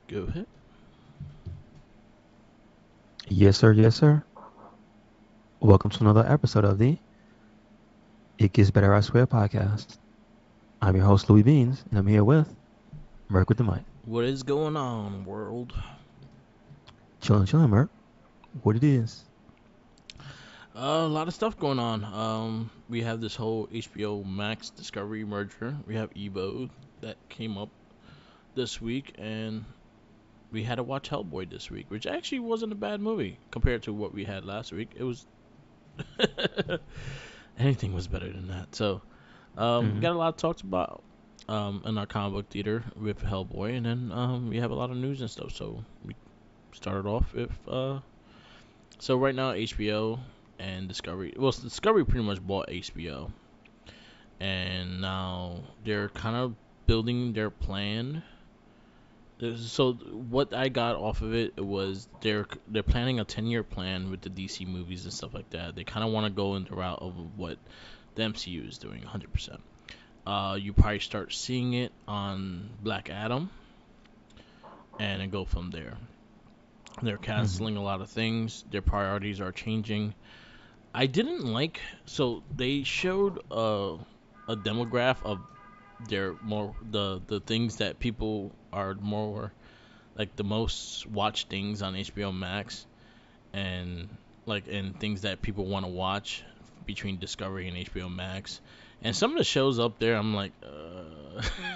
Go ahead. Yes, sir. Yes, sir. Welcome to another episode of the It Gets Better I Swear podcast. I'm your host, Louis Beans, and I'm here with Merc with the mic. What is going on, world? Chillin', chillin', Merc. What it is. A lot of stuff going on. We have this whole HBO Max Discovery merger. We have Evo that came up this week, and we had to watch Hellboy this week, which actually wasn't a bad movie compared to what we had last week. It was anything was better than that. So, we Mm-hmm. got a lot of talks about in our comic book theater with Hellboy, and then we have a lot of news and stuff. So we started off with So right now HBO and Discovery, well, Discovery pretty much bought HBO, and now they're kind of building their plan. So what I got off of it was they're planning a 10-year plan with the DC movies and stuff like that. They kind of want to go in the route of what the MCU is doing 100%. You probably start seeing it on Black Adam and then go from there. They're Mm-hmm. canceling a lot of things. Their priorities are changing. I didn't like so they showed a demograph of their more the things that people are more like the most watched things on HBO Max and and things that people want to watch between Discovery and HBO Max. And some of the shows up there, I'm like,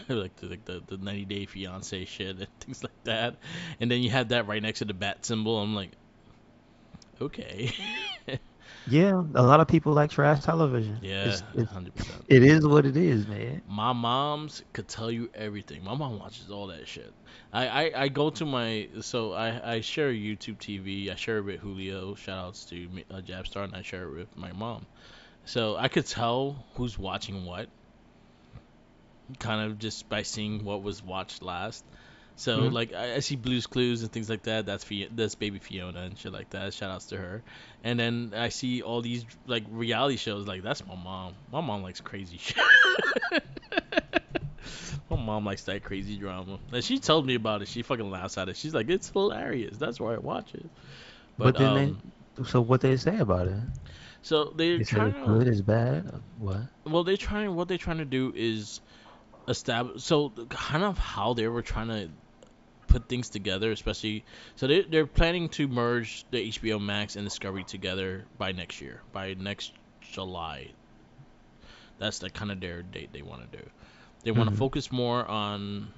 like the 90 Day Fiance shit and things like that. And then you have that right next to the bat symbol. I'm like, okay, Yeah, a lot of people like trash television. yeah, It's 100%. it is what it is, man. My mom's could tell you everything. My mom watches all that shit. I go to my so I share YouTube TV. I share it with Julio. Shout outs to Jabstar, and I share it with my mom. So I could tell who's watching what, kind of just by seeing what was watched last. So Mm-hmm. like I see Blue's Clues and things like that. That's baby Fiona and shit like that. Shout outs to her. And then I see all these like reality shows. Like that's my mom. My mom likes crazy shit. My mom likes that crazy drama. And she told me about it. She fucking laughs at it. She's like, it's hilarious. That's why I watch it. But But then so what they say about it? so they're They said trying it's to. good, it's bad. What? Well, they're trying. What they're trying to do is establish. So kind of how they were trying to put things together, especially. So they're planning to merge the HBO Max and Discovery together by next year, by next July. That's the kind of their date they want to do. They want to Mm-hmm. focus more on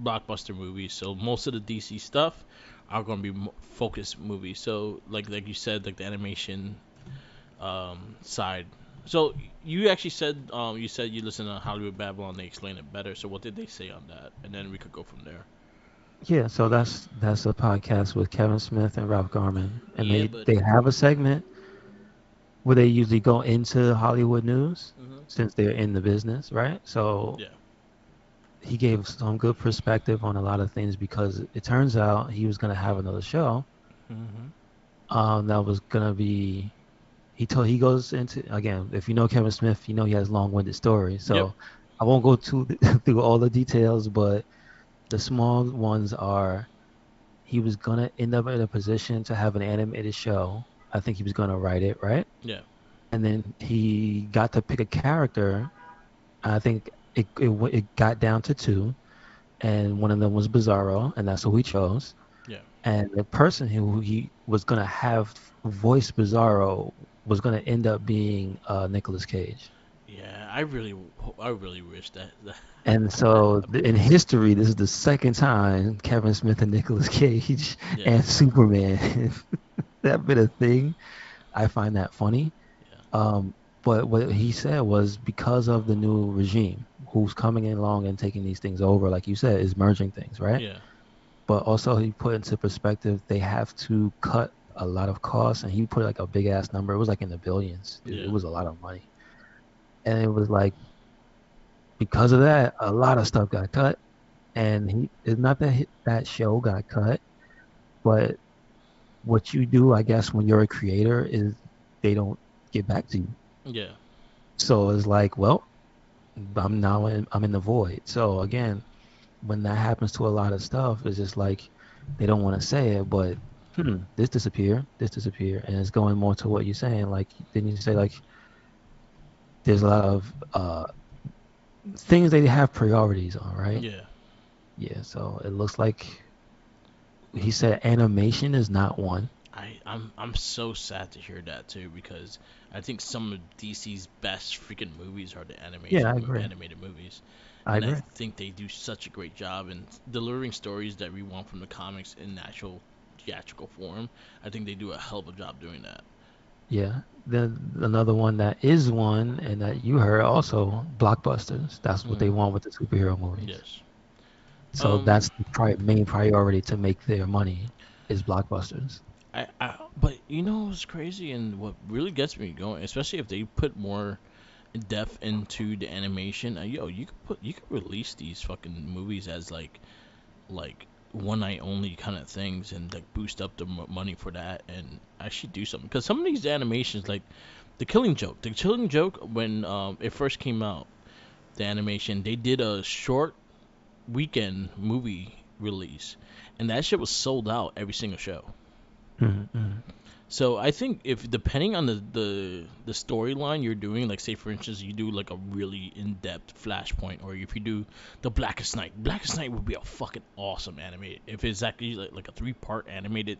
blockbuster movies. So most of the DC stuff are going to be focused movies. So like you said, like the animation side. So you actually said you said you listened to Hollywood Babylon. They explain it better. So what did they say on that? And then we could go from there. Yeah, so that's a podcast with Kevin Smith and Ralph Garman, and Yeah, they buddy. have a segment where they usually go into Hollywood news Mhm. since they're in the business, right? So Yeah. he gave some good perspective on a lot of things because it turns out he was going to have another show Mhm. that was going to be he goes into again, if you know Kevin Smith, you know he has long-winded stories. Yep. So I won't go too through all the details, but the small ones are he was going to end up in a position to have an animated show. I think he was going to write it, right? Yeah. And then he got to pick a character. I think it got down to two, and one of them was Bizarro, and that's who he chose. Yeah. And the person who he was gonna have voice Bizarro was gonna end up being Nicolas Cage. Yeah. I really wish that And that so happened. in history, this is the second time Kevin Smith and Nicolas Cage Yeah. and Superman that been a thing. I find that funny. Yeah. Um, but what he said was because of the new regime who's coming along and taking these things over, like you said, is merging things, right? Yeah. But also he put into perspective they have to cut a lot of costs, and he put like a big ass number. It was like in the billions, dude. It Yeah. was a lot of money, and it was like because of that, a lot of stuff got cut. And he it's not that that show got cut, but what you do, I guess, when you're a creator is they don't get back to you. Yeah. So it's like, well, I'm in the void. So again, when that happens to a lot of stuff, it's just like they don't want to say it, but this disappear, and it's going more to what you're saying. Like, didn't you say like there's a lot of things they have priorities on, right? Yeah. Yeah, so it looks like he said animation is not one. I'm so sad to hear that too because I think some of DC's best freaking movies are the Yeah, I agree. animated movies, I and I agree. think they do such a great job in delivering stories that we want from the comics in actual theatrical form. I think they do a hell of a job doing that. Yeah. Then another one that is one and that you heard also blockbusters. That's what they Mm, want with the superhero movies. yes. So Um, that's the main priority to make their money is blockbusters. but you know what's crazy and what really gets me going, especially if they put more depth into the animation. Yo, you could release these fucking movies as like one night only kind of things and like boost up the money for that and actually do something because some of these animations like the Killing Joke when it first came out, the animation they did a short weekend movie release and that shit was sold out every single show. Mm-hmm. So I think if depending on the storyline you're doing, like say for instance you do like a really in depth Flashpoint, or if you do the Blackest Night would be a fucking awesome animated. If it's actually like a 3 part animated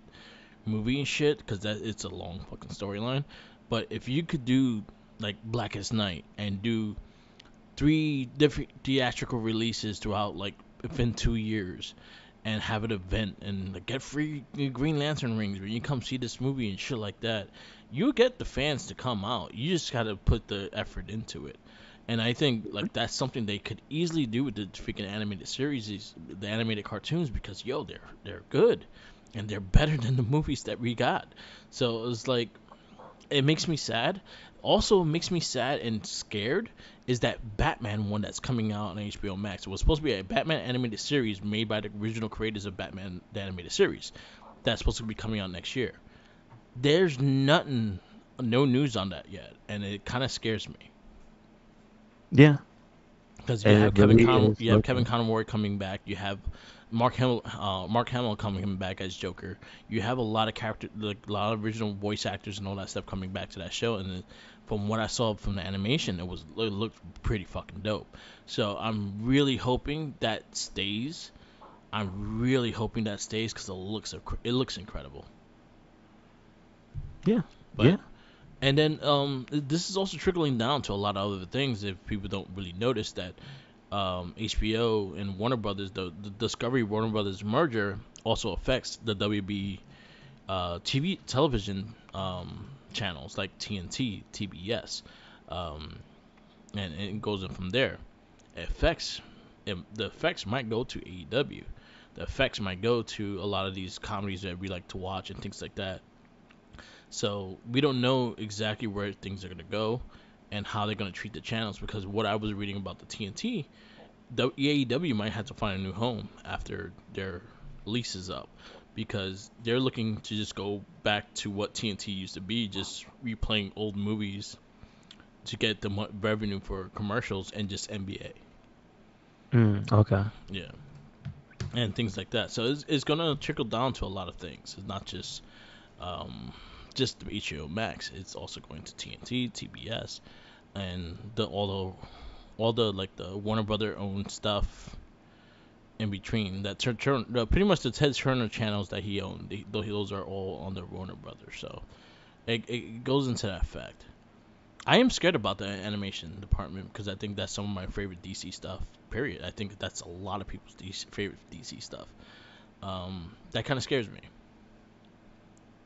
movie and shit, because that it's a long fucking storyline. But if you could do like Blackest Night and do 3 different theatrical releases throughout like within 2 years and have an event and like, get free Green Lantern rings when you come see this movie and shit like that, you get the fans to come out. You just gotta put the effort into it. And I think like that's something they could easily do with the freaking animated series, the animated cartoons, because yo, they're good, and they're better than the movies that we got. So it's like it makes me sad. Also, makes me sad and scared is that Batman one that's coming out on HBO Max. It was supposed to be a Batman animated series made by the original creators of Batman the animated series. That's supposed to be coming out next year. There's nothing, no news on that yet, and it kind of scares me Yeah, because and it really is You have Kevin looking. Conroy coming back. You have Mark Hamill coming back as Joker. You have a lot of like a lot of original voice actors and all that stuff coming back to that show. And then, from what I saw from the animation, it looked pretty fucking dope. So I'm really hoping that stays. I'm really hoping that stays because it looks incredible. Yeah, But yeah. and then this is also trickling down to a lot of other things if people don't really notice that HBO and Warner Brothers, the Discovery Warner Brothers merger also affects the WB TV television channels like TNT, TBS, um, and it goes in from there. It affects the effects might go to AEW. The effects might go to a lot of these comedies that we like to watch and things like that. So we don't know exactly where things are gonna go and how they're gonna treat the channels because what I was reading about the TNT, the AEW might have to find a new home after their lease is up because they're looking to just go back to what TNT used to be, just replaying old movies to get the revenue for commercials and just NBA. Okay. Yeah, and things like that. So it's gonna trickle down to a lot of things. It's not um, just the HBO Max. It's also going to TNT, TBS, and all the like the Warner Brother owned stuff in between. That pretty much the Ted Turner channels that he owned. Those are all on the Warner Brothers. So it goes into that fact. I am scared about the animation department because I think that's some of my favorite DC stuff. Period. I think that's a lot of people's favorite DC stuff. That kind of scares me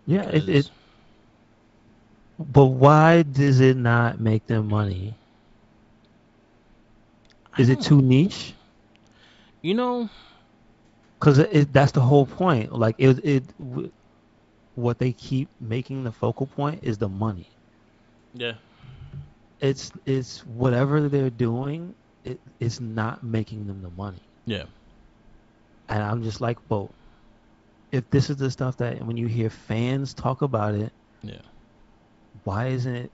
Yeah, it because but why does it not make them money? I Is it don't. too niche? You know. Because that's the whole point. Like what they keep making the focal point is the money. Yeah. It's whatever they're doing, it's not making them the money. Yeah. And I'm just like, well, if this is the stuff that when you hear fans talk about it, Yeah. why isn't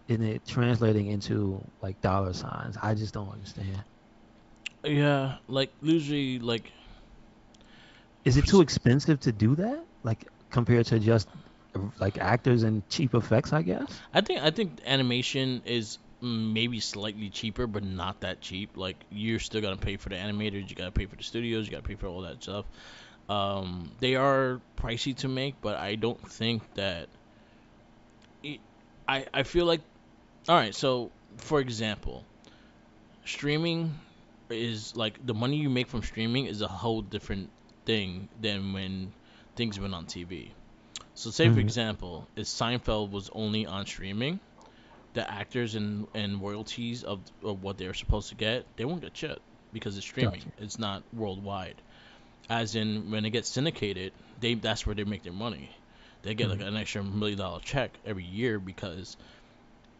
it translating into like dollar signs? I just don't understand. Yeah. Like usually like Is it too expensive to do that? Like compared to just like actors and cheap effects, I guess. I think animation is maybe slightly cheaper, but not that cheap. Like you're still gonna pay for the animators, you gotta pay for the studios, you gotta pay for all that stuff. They are pricey to make, but I don't think that. It, I feel like, all right. So for example, streaming is like the money you make from streaming is a whole different thing than when things went on TV. So say for Hmm. example, if Seinfeld was only on streaming, the actors and royalties of what they're supposed to get, they won't get shit because it's streaming. Gotcha. It's not worldwide. As in when it gets syndicated, that's where they make their money. They get like Hmm. an extra $1 million check every year because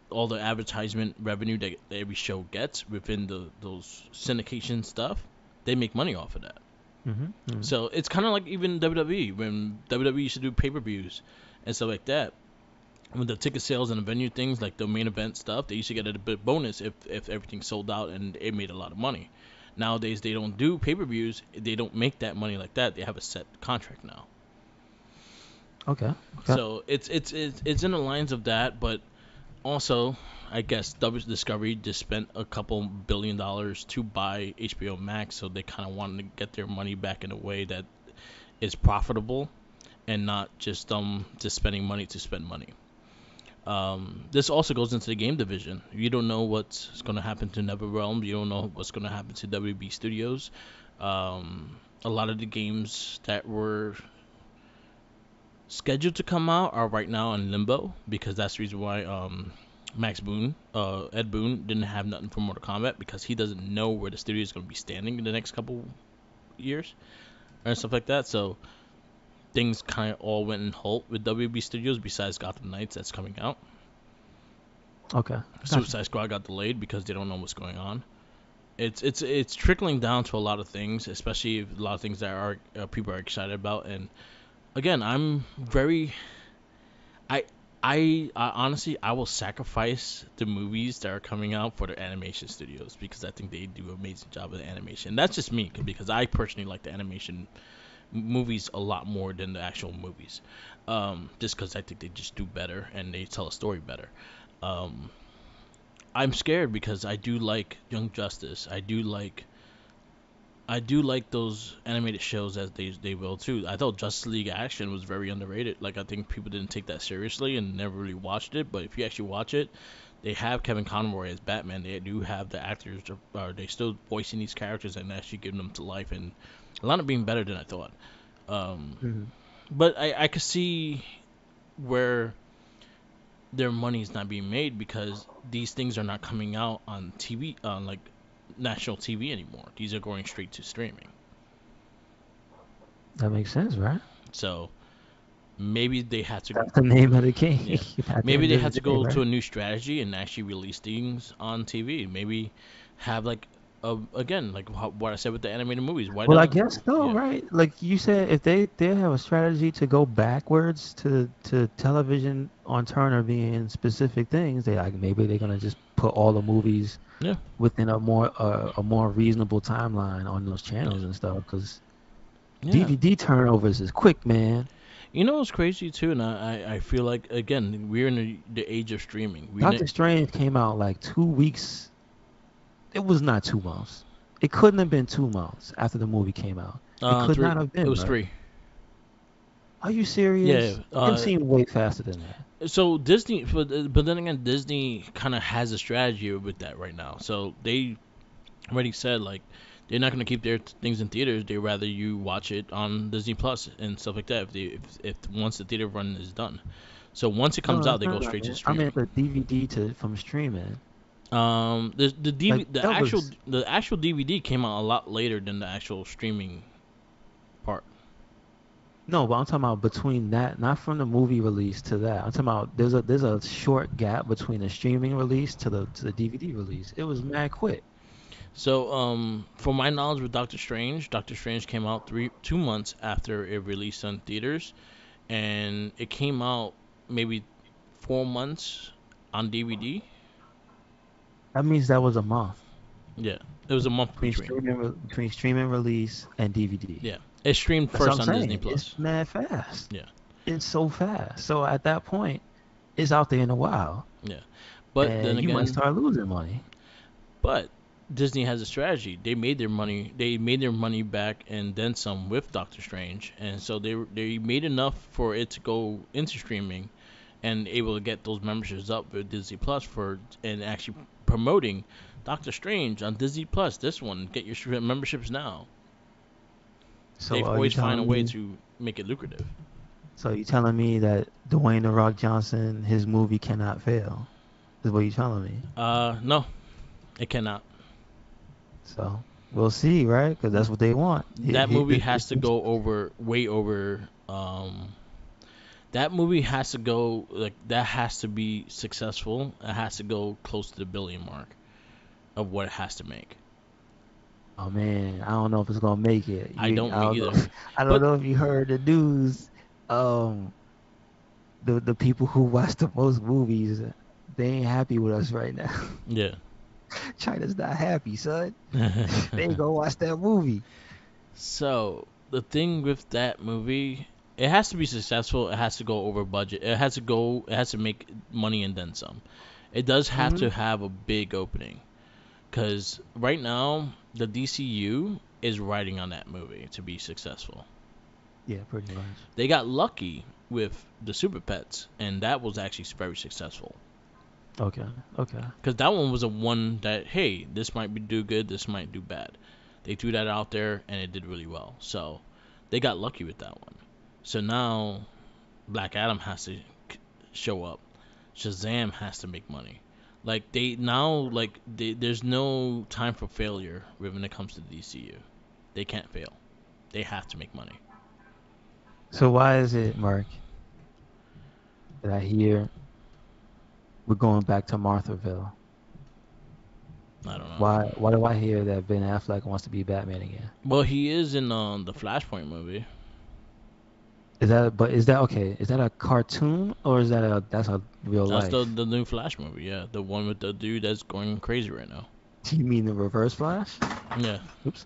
all the advertisement revenue that every show gets within those syndication stuff, they make money off of that. Hmm. Hmm. So it's kind of like even WWE when WWE used to do pay-per-views and stuff like that. With the ticket sales and the venue things like the main event stuff, they used to get a bit bonus if everything sold out and it made a lot of money. Nowadays they don't do pay-per-views, they don't make that money like that. They have a set contract now. Okay. Okay. So it's in the lines of that, but also I guess Discovery just spent a couple $1 billion to buy HBO Max, so they kind of wanted to get their money back in a way that is profitable and not just spending money to spend money. This also goes into the game division. You don't know what's going to happen to NetherRealm. You don't know what's going to happen to WB Studios. A lot of the games that were scheduled to come out are right now in limbo because that's the reason why Max Boone, Ed Boone, didn't have nothing for Mortal Kombat because he doesn't know where the studio is going to be standing in the next couple years and stuff like that. So things kind of all went in halt with WB Studios besides Gotham Knights that's coming out. Okay. Gotcha. Suicide Squad got delayed because they don't know what's going on. It's trickling down to a lot of things, especially a lot of things that are people are excited about. And again, I'm very I I honestly I will sacrifice the movies that are coming out for the animation studios because I think they do an amazing job with animation. That's just me because I personally like the animation movies a lot more than the actual movies. Just because I think they just do better and they tell a story better. Um, I'm scared because I do like Young Justice. I do like those animated shows as they will too. I thought Justice League Action was very underrated. Like I think people didn't take that seriously and never really watched it. But if you actually watch it, they have Kevin Conroy as Batman. They do have the actors. Are they still voicing these characters and actually giving them to life and a lot of being better than I thought. Um, Hmm. but I could see where their money is not being made because these things are not coming out on TV on like national TV anymore. These are going straight to streaming. That makes sense, right? So maybe they had to, That's the name of the game yeah, at the maybe end they of had the to day, go right? to a new strategy and actually release things on TV. Maybe have like again like what I said with the animated movies. Why Well, I not? guess so, Yeah, right? Like you said, if they have a strategy to go backwards to television on Turner being specific things, they like maybe they're gonna just put all the movies yeah, within a more reasonable timeline on those channels and stuff. Because yeah. DVD turnovers is quick, man. You know what's crazy too, and I feel like again we're in the age of streaming. Doctor Strange came out like 2 weeks. It was not 2 months. It couldn't have been 2 months after the movie came out. It could Three. not have It been, was right? three. Are you Yeah. serious? It seemed way faster than that. So Disney, but then again, Disney kind of has a strategy with that right now. So they already said like they're not gonna keep their things in theaters. They rather you watch it on Disney Plus and stuff like that. If once the theater run is done, so once it comes No, out, they no, go no, straight to man. I meant streaming. the DVD to from streaming. The Like DV, that was the actual DVD came out a lot later than the actual streaming part. no, but I'm talking about between that, not from the movie release to that. I'm talking about there's a short gap between the streaming release to the DVD release. It was mad quick. So, from my knowledge with Doctor Strange came out 2 months after it released on theaters, and it came out maybe 4 months on DVD. That means that was a month Yeah, it was a month between. between streaming release and DVD. Yeah, It streamed That's what first I'm on Disney saying. It's Plus. mad fast. Yeah, It's so fast. So at that point, it's out there in the wild, yeah. But then and you might again, start losing money. but Disney has a strategy. They made their money. They made their money back and then some with Doctor Strange, and so they made enough for it to go into streaming, and able to get those memberships up with Disney Plus for and actually promoting Doctor Strange on Disney Plus. This one, get your memberships now. So They've are you always find a telling way me? to make it lucrative. So you telling me that Dwayne the Rock Johnson, his movie cannot fail? Is what you telling me? No, it cannot. So we'll see, right? Because that's what they want. That movie has to It's go over, way over. That movie has to go like that has to be successful. It has to go close to the billion mark of what it has to make. Oh man, I don't know if it's gonna make it. I don't I me don't know. either. I don't But know if you heard the news. Um, the people who watch the most movies, they ain't happy with us right now. yeah. China's not happy, son. They ain't gonna watch that movie. So the thing with that movie, it has to be successful. It has to go over budget. It has to go. It has to make money and then some. It does have Hmm. to have a big opening, because right now the DCU is riding on that movie to be successful. Yeah, pretty much. They got lucky with the Super Pets, and that was actually very successful. Okay, okay. Because that one was a one that, hey, this might be do good, this might do bad. They threw that out there, and it did really well. So they got lucky with that one. So now Black Adam has to show up. Shazam has to make money. Like they now, there's no time for failure when it comes to the DCU. They can't fail. They have to make money. So why is it, Mark, that I hear we're going back to Marthaville? I don't know. Why do I hear that Ben Affleck wants to be Batman again? Well, he is in the Flashpoint movie. Is that okay? Is that a cartoon or is that a that's a real That's the life? the new Flash movie, yeah, the one with the dude that's going crazy right now. You mean the Reverse Flash? Yeah, Oops.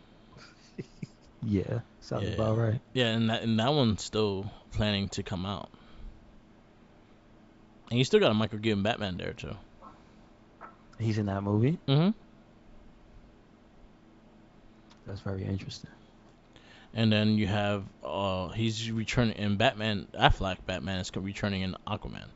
Yeah, sounds yeah, about right. yeah, and that one's still planning to come out, and you still got a Michael Keaton Batman there too. He's in that movie. Mhm. That's very interesting. And then you have he's returning in Batman. Affleck Batman is returning in Aquaman.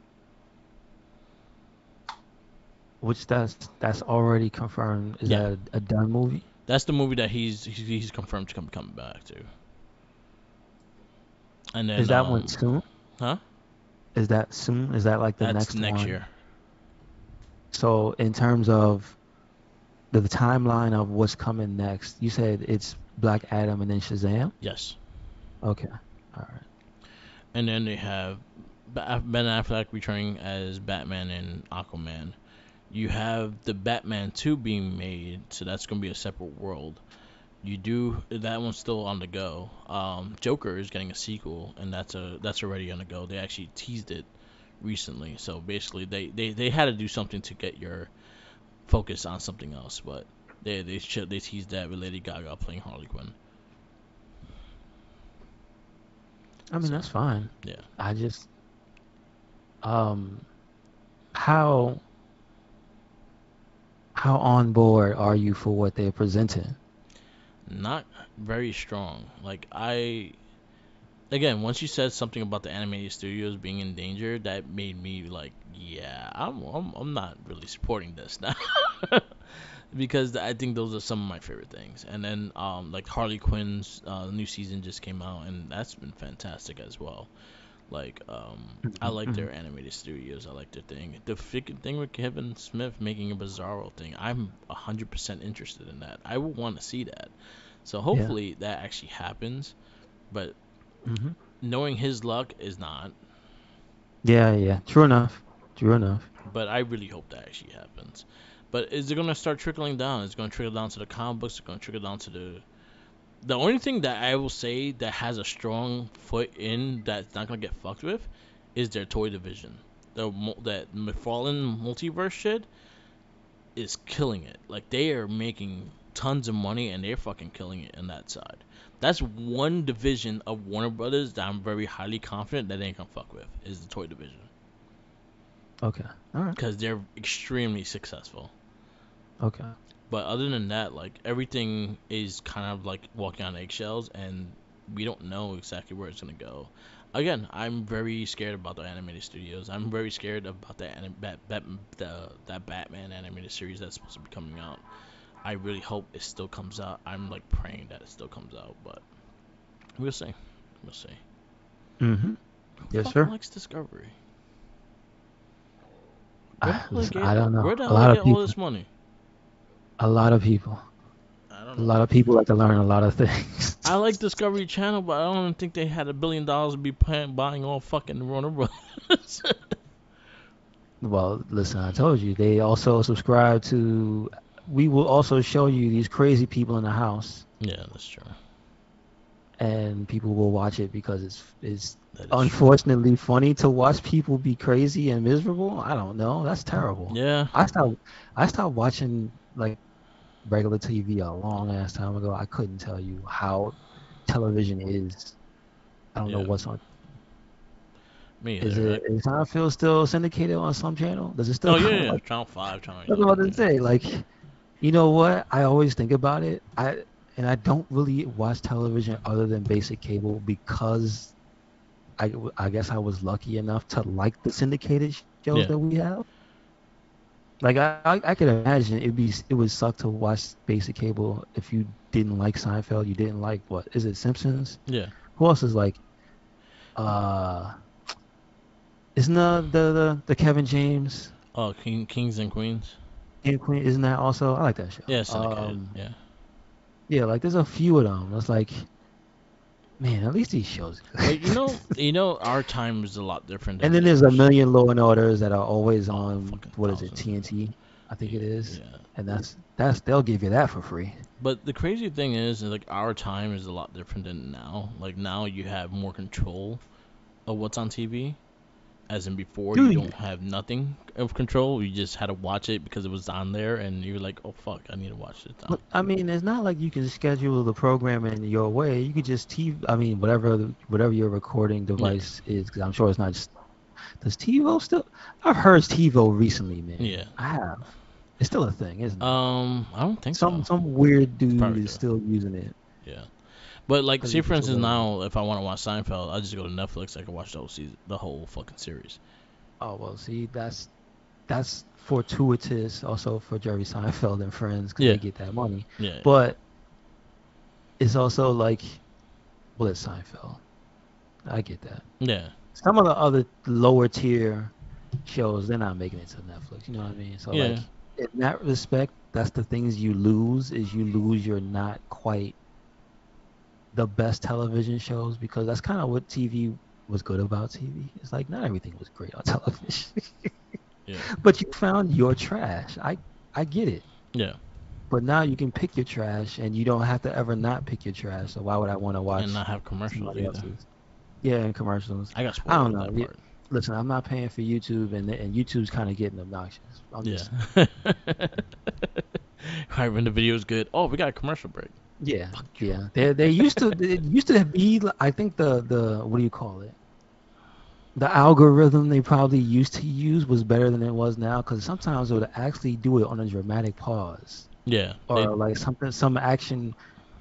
Which that's already confirmed. Is Yeah, that a done movie? that's the movie that he's confirmed to come coming back to. And Is then that one soon? huh? Is that soon? Is that like the That's next next one? year. So in terms of the timeline of what's coming next, you said it's Black Adam and then Shazam. Yes. Okay, all right. And then they have Ben Affleck returning as Batman and Aquaman. You have the Batman 2 being made, so that's going to be a separate world. You do that one's still on the go. Joker is getting a sequel, and that's already on the go. They actually teased it recently, so basically they had to do something to get your focus on something else, but they teased that with Lady Gaga playing Harley Quinn. I mean So that's fine. yeah, I just um how how on board are you for what they're presenting? not very strong. Like I again, once you said something about the animated studios being in danger, that made me like, yeah, I'm not really supporting this now. Because I think those are some of my favorite things. And then like Harley Quinn's new season just came out, and that's been fantastic as well. Like I Mhm, like mhm. their animated studios. I like their thing. The freaking thing with Kevin Smith making a Bizarro thing, I'm 100% interested in that. I would want to see that. So Yeah. hopefully that actually happens. But Hmm. knowing his luck is not. Yeah, yeah. True enough. True enough. But I really hope that actually happens. But is it gonna start trickling down? Is it gonna trickle down to the comic books? Is it gonna trickle down to the only thing that I will say that has a strong foot in that's not gonna get fucked with is their toy division. That McFarlane multiverse shit is killing it. Like they are making tons of money and they're fucking killing it in that side. That's one division of Warner Brothers that I'm very highly confident that they ain't gonna fuck with is the toy division Okay. All right. because they're extremely successful. Okay. But other than that, like everything is kind of like walking on eggshells, and we don't know exactly where it's gonna go. Again, I'm very scared about the animated studios. I'm very scared about that Batman animated series that's supposed to be coming out. I really hope it still comes out. I'm like praying that it still comes out, but we'll see. We'll see. Mm-hmm. Who Yes, fucking sir. likes Discovery? Where the hell they Listen, get? I don't know. Where the hell they get all this money? A lot of people, I don't a know. lot of people like to learn a lot of things. I like Discovery Channel, but I don't think they had $1 billion to be buying all fucking Warner Brothers. Well, listen, I told you they also subscribe to. We will also show you these crazy people in the house, Yeah, that's true. and people will watch it because it's That is true. unfortunately funny to watch people be crazy and miserable. I don't know. That's terrible. Yeah, I stopped watching like regular TV a long ass time ago. I couldn't tell you how television is. I don't know yeah. what's on. Me Is either. it is Seinfeld still syndicated on some channel? Does it still Oh yeah, come yeah. like? Channel 5, Channel That's what I 11. was Yeah. about to say. Like, you know what? I always think about it. I don't really watch television other than basic cable because I guess I was lucky enough to like the syndicated shows Yeah. that we have. Like I could imagine it would suck to watch basic cable if you didn't like Seinfeld, you didn't like what is it Simpsons? Yeah. Who else is like uh isn't the Kevin James Oh, Kings and Queens. and Queen, isn't that also I like that show. Yeah, syndicated. Yeah. Yeah, like there's a few of them. It's like, man, at least these shows are But good. our time is a lot different And than then the there's a average. million Law and Orders that are always Oh, on fucking what is it, thousands. TNT? I think Yeah. it is. Yeah. And that's they'll give you that for free. But the crazy thing is, like, our time is a lot different than now. Like, now you have more control of what's on TV. As in before, you Dude, don't have nothing of control. You just had to watch it because it was on there, and you're like, "Oh fuck, I need to watch this now." look, I mean, it's not like you can schedule the programming your way. You could just I mean, whatever your recording Yeah, device is, because I'm sure it's not just. Does TiVo still? I've heard TiVo recently, man. yeah. I have. It's still a thing, isn't it? I don't think Some so. some weird It's dude probably is true. still using it Yeah, but like, because say he for gets instance, away with it. now if I want to watch Seinfeld, I just go to Netflix. I can watch the whole season, the whole fucking series. Oh well, see, that's fortuitous also for Jerry Seinfeld and Friends because Yeah, they get that money. yeah, But it's also like, well, it's Seinfeld. I get that. yeah, Some of the other lower tier shows, they're not making it to Netflix. You know what I mean? So like, yeah, in that respect, that's the things you lose is you lose your not quite the best television shows because that's kind of what TV was good about TV. It's like not everything was great on television, yeah, but you found your trash. I get it. yeah. But now you can pick your trash, and you don't have to ever not pick your trash. So why would I want to And watch not have commercials somebody either. else's? Yeah, and commercials. I got I spoiled don't with know. that part. Listen, I'm not paying for YouTube, and YouTube's kind of getting obnoxious. I'm Yeah. just Right when the video is good. Oh, we got a commercial break. yeah, Fuck you. yeah. They used to it used to be. I think the what do you call it? The algorithm they probably used to use was better than it was now because sometimes it would actually do it on a dramatic pause Yeah, they. or like some action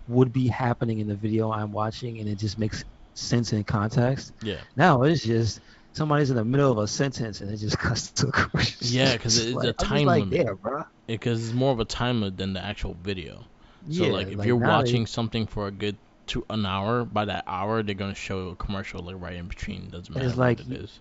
would be happening in the video I'm watching and it just makes sense in context. Yeah, Now it's just somebody's in the middle of a sentence and it just cuts to a yeah, commercial. because it's a I'm just time like, limit. there, bro. Because it's more of a time limit than the actual video. So Yeah, like, if like you're now they watching something for a good an hour, by that hour they're gonna show a commercial like right in between. Doesn't and matter it's what like it is.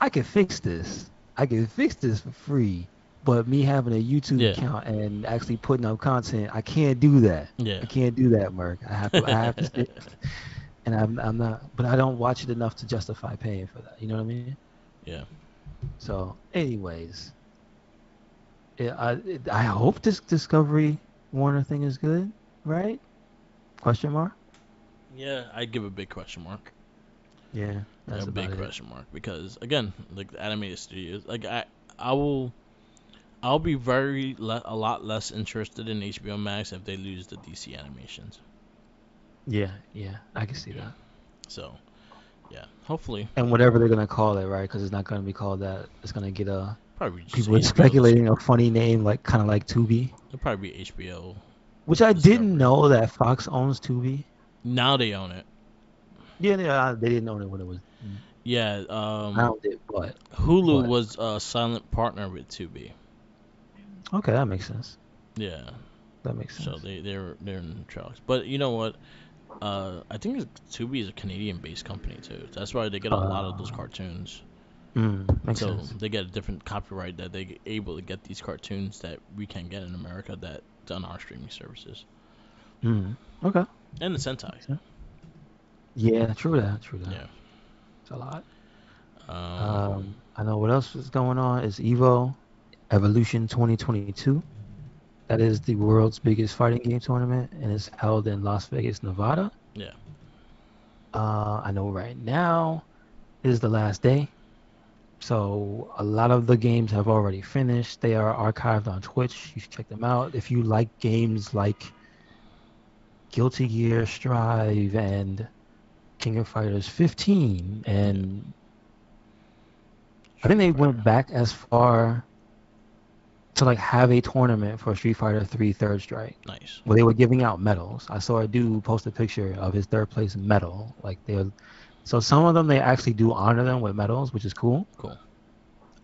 I can fix this. I can fix this for free. But me having a YouTube Yeah, account and actually putting up content, I can't do that. yeah, I can't do that, Merc. I have to sit and I'm not but I don't watch it enough to justify paying for that. You know what I mean? yeah, So anyways, I hope this Discovery Warner thing is good, right? Question mark? yeah. I give a big question mark. Yeah, Yeah, a that's big about it. question mark because again, like the animated studios, like I will. I'll be a lot less interested in HBO Max if they lose the DC animations. Yeah, yeah, I can see that. So yeah, hopefully, And whatever they're gonna call it, right? Because it's not gonna be called that. It's gonna get a probably just people are HBO speculating a Discovery. funny name, like kind of like Tubi, It'll probably be HBO which I didn't Discovery. know that Fox owns Tubi. Now they own it. Yeah, yeah, they didn't own it when it was Yeah. founded, Hulu but was a silent partner with Tubi. okay, that makes sense. Yeah. That makes So sense. they're in trials. But you know what? I think Tubi is a Canadian-based company too. That's why they get a lot of those Uh, cartoons. makes So sense. they get a different copyright that they able to get these cartoons that we can't get in America that's on our streaming services Okay, and the Sentai. makes sense. Yeah, true that. True that. Yeah. It's a lot. Um. I know what else is going on is Evo Evolution 2022. That is the world's biggest fighting game tournament, and it's held in Las Vegas, Nevada. Yeah. I know right now is the last day, so a lot of the games have already finished. They are archived on Twitch. You should check them out if you like games like Guilty Gear Strive and King of Fighters 15, Yeah. and I think Street they Fighter. went back as far to like have a tournament for Street Fighter 3 Third Strike Nice. where they were giving out medals. I saw a dude post a picture of his third place medal. So some of them they actually do honor them with medals, which is cool. Cool.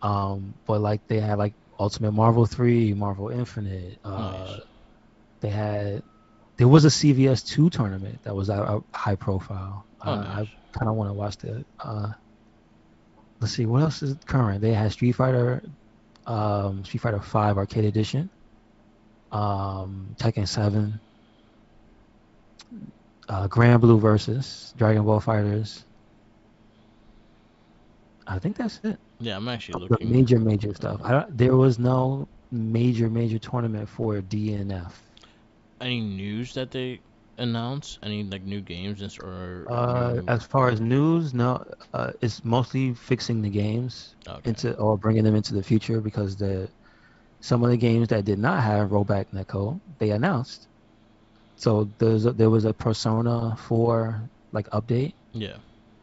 But like they had like Ultimate Marvel 3, Marvel Infinite. Nice. They had there was a CVS 2 tournament that was a high profile. Oh, I nice. kind of want to watch that. Let's see what else is current. They had Street Fighter 5 Arcade Edition, Tekken 7, Grand Blue versus Dragon Ball Fighters. I think that's it. Yeah, I'm actually The looking. major stuff. There was no major tournament for DNF. Any news that they announce? Any like new games or new? As far as news, no, it's mostly fixing the games Okay. into or bringing them into the future because some of the games that did not have rollback netcode they announced. So there was a Persona 4 like update. Yeah.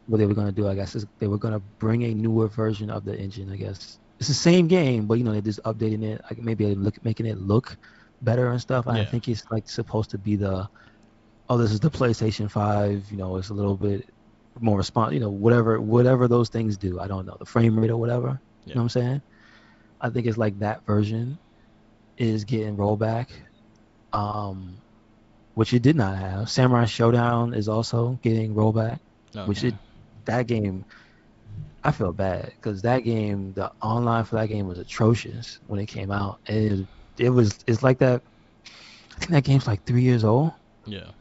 What they were gonna do, I guess, is they were gonna bring a newer version of the engine. I guess it's the same game, but they're just updating it, like maybe making it look better and stuff. I Yeah. think it's like supposed to be this is the PlayStation 5. It's a little bit more response. Whatever those things do. I don't know the frame rate or whatever. You Yeah. know what I'm saying? I think it's like that version is getting rollback. Um, which it did not have. Samurai Showdown is also getting rollback, which Okay. it that game I feel bad because that game, the online for that game was atrocious when it came out. And it's like that. I think that game's like 3 years old, Yeah.